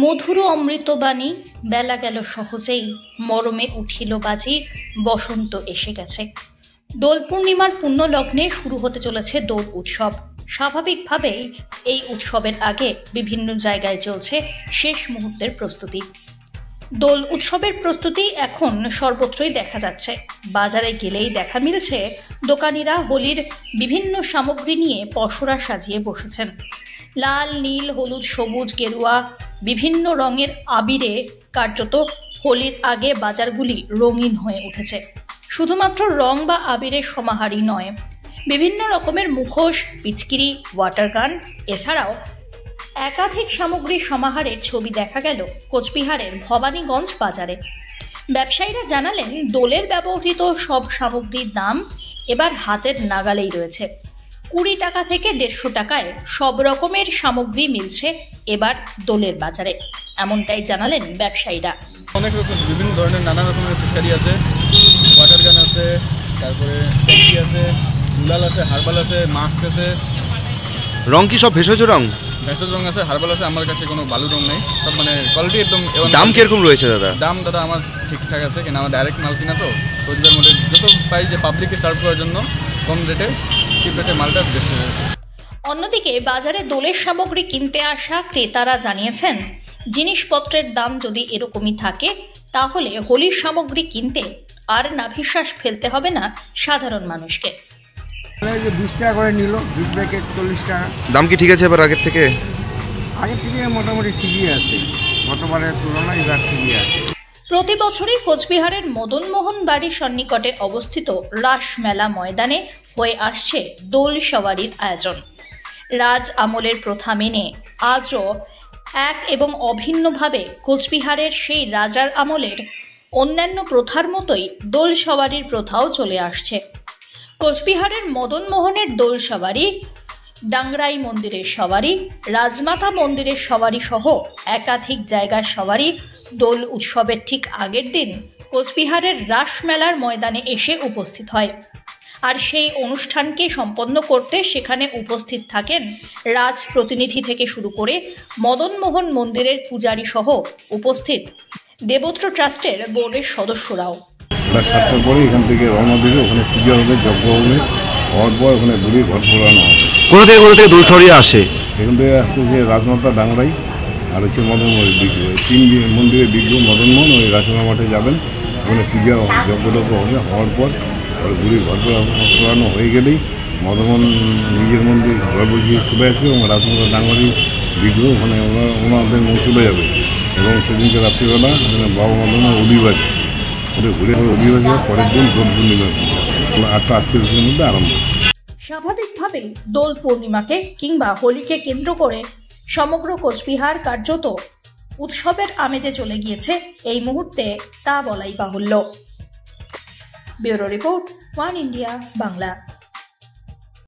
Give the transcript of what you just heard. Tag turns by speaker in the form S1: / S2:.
S1: মধুর অমৃতবাণী বেলা গেল সহজেই, মরমে উঠিল বাজি, বসন্ত এসে গেছে। দোল পূর্ণিমার পুণ্য লগ্নে শুরু হতে চলেছে দোল উৎসব। স্বাভাবিকভাবেই এই উৎসবের আগে বিভিন্ন জায়গায় চলছে শেষ মুহূর্তের প্রস্তুতি। দোল উৎসবের প্রস্তুতি এখন সর্বত্রই দেখা যাচ্ছে। বাজারে গেলেই দেখা মিলছে দোকানিরা হোলির বিভিন্ন সামগ্রী নিয়ে পসরা সাজিয়ে বসেছেন। লাল, নীল, হলুদ, সবুজ, গেরুয়া বিভিন্ন রঙের আবিরে কার্যত হোলির আগে বাজারগুলি রঙিন হয়ে উঠেছে। শুধুমাত্র রং বা আবিরের সমাহারই নয়, বিভিন্ন রকমের মুখোশ, পিচকিরি, ওয়াটার গান, এছাড়াও একাধিক সামগ্রীর সমাহারের ছবি দেখা গেল কোচবিহারের ভবানীগঞ্জ বাজারে। ব্যবসায়ীরা জানালেন, দোলের ব্যবহৃত সব সামগ্রীর দাম এবার হাতের নাগালেই রয়েছে। 20 টাকা থেকে 150 টাকায় সব রকমের সামগ্রী মিলছে এবার দোলের বাজারে, এমনটাই জানালেন ব্যবসায়ীরা।
S2: অনেক রকম বিভিন্ন ধরনের নানা রকমের ফিশারি আছে, ওয়াটার গান আছে, তারপরে ট্যাঙ্কি আছে, গুলাল আছে, হার্বাল আছে, মাস্ক আছে।
S3: রং কি সব ভেষজ রং?
S2: ভেষজ রং আছে, হার্বাল আছে। আমার কাছে কোনো বালু রং নেই, সব মানে কোয়ালিটি একদম।
S3: দাম কিরকম রয়েছে দাদা?
S2: দাম দাদা আমার ঠিকঠাক আছে, কেন আমার ডাইরেক্ট মাল কিনা তো রোজগার মধ্যে যত পাই যে পাবলিককে সার্ভ করার জন্য কম রেটে চিপ রেটে মালটা বেচতে হয়েছে।
S1: অন্যদিকে বাজারে দোলের সামগ্রী কিনতে আসা ক্রেতারা জানিয়েছেন, জিনিসপত্রের দাম যদি এরকমই থাকে তাহলে হোলির সামগ্রী কিনতে আর নাভিশ্বাস ফেলতে হবে না সাধারণ মানুষকে।
S4: 20 টাকা করে নিল, 20 প্যাকেট 40 টাকা।
S3: দাম কি ঠিক আছে এবার আগের থেকে?
S4: আগের থেকে মোটামুটি ঠিকই আছে, গতবারের তুলনায় এবার ঠিকই আছে।
S1: প্রতি বছরই কোচবিহারের মদনমোহন বাড়ির সন্নিকটে অবস্থিত রাস মেলা ময়দানে হয়ে আসছে দোল সওয়ারির আয়োজন। রাজ আমলের প্রথা মেনে আজও এক এবং অভিন্নভাবে কোচবিহারের সেই রাজার আমলের অন্যান্য প্রথার মতোই দোল সওয়ারির প্রথাও চলে আসছে। কোচবিহারের মদনমোহনের দোল সওয়ারি, ডাংরাই মন্দিরের সওয়ারি, রাজমাতা মন্দিরের সওয়ারি সহ একাধিক জায়গার সওয়ারি দোল উৎসবের ঠিক আগের দিন কোচবিহারের রাস মেলার ময়দানে এসে উপস্থিত হয়। আর সেই অনুষ্ঠানকে সম্পন্ন করতে সেখানে উপস্থিত থাকেন রাজ প্রতিনিধি থেকে শুরু করে মদনমোহন মন্দিরের পূজারী সহ উপস্থিত দেবত্র ট্রাস্টের বোর্ডের সদস্যরাও।
S5: 7টার পরে এখান থেকে রওনা দেবে, ওখানে পূজা হবে, যজ্ঞ হবে, হওয়ার পর ওখানে ঘুরে ঘর ফোরানো হবে।
S3: কোথা থেকে দোল সওয়ারি আসে?
S5: এখান থেকে আসছে যে রাজমাতা, ডাংরাই আর হচ্ছে মদনমোহনের বিগ্রহ, 3 মন্দিরের বিগ্রহ। মদনমোহন ওই রাসমা মাঠে যাবেন, ওখানে পূজা যজ্ঞটজ্ঞ হবে, হওয়ার পর ঘুরে ঘর ফোরানো হয়ে গেলেই মদনমোহন নিজের মন্দির ঘর বসিয়ে চলে আসবে এবং রাজমাতা ডাংরাই বিগ্রহ ওখানে ওনাদের চলে যাবে। এবং সেদিনকে রাত্রিবেলা বাবা মদনমোহন অধিবাসী ঘুরে অধিবাসী পরের দিন দোল পূর্ণিমা 8:48-এর মধ্যে আরম্ভ।
S1: স্বাভাবিকভাবেই দোল পূর্ণিমাকে কিংবা হোলিকে কেন্দ্র করে সমগ্র কোচবিহার কার্যত উৎসবের আমেজে চলে গিয়েছে এই মুহূর্তে, তা বলাই বাহুল্য। Bureau report, one India Bangla.